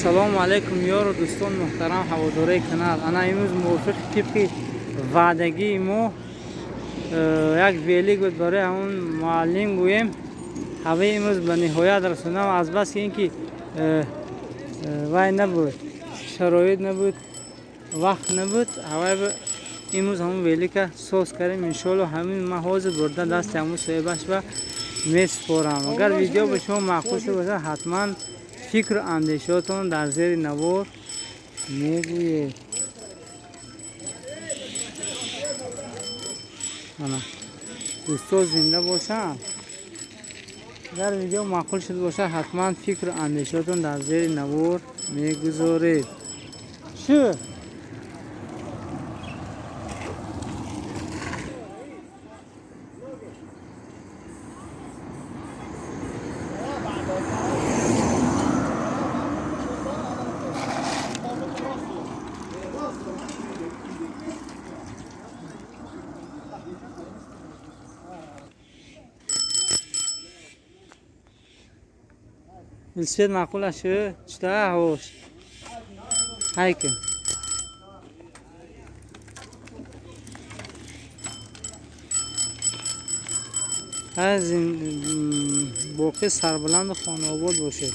السلام علیکم یار و دوستان محترم هواداره کانال. انا امروز موافق طبق وعدگی ما یک ویلیگ بود برای همون معلم گویم. هوا امروز به نهایت رسوندم از بس اینکه وای نبود، شرایط نبود، وقت نبود. هوا امروز همون ویلیگ سوز کردیم. انشالله همین محاذ برده دست همون صاحبش و میسپارم. اگر ویدیو به شما معقول شد باشه حتما فکر و اندیشاتون در زیر نوار میگوید. دوستان زنده باشن. اگر ویدیو معقول شد باشه حتما فکر و اندیشاتون در زیر نوار میگذارید. شو السيد معقولة شو اشتاها هوش هيك از این باقی سربلند خانه آباد باشه.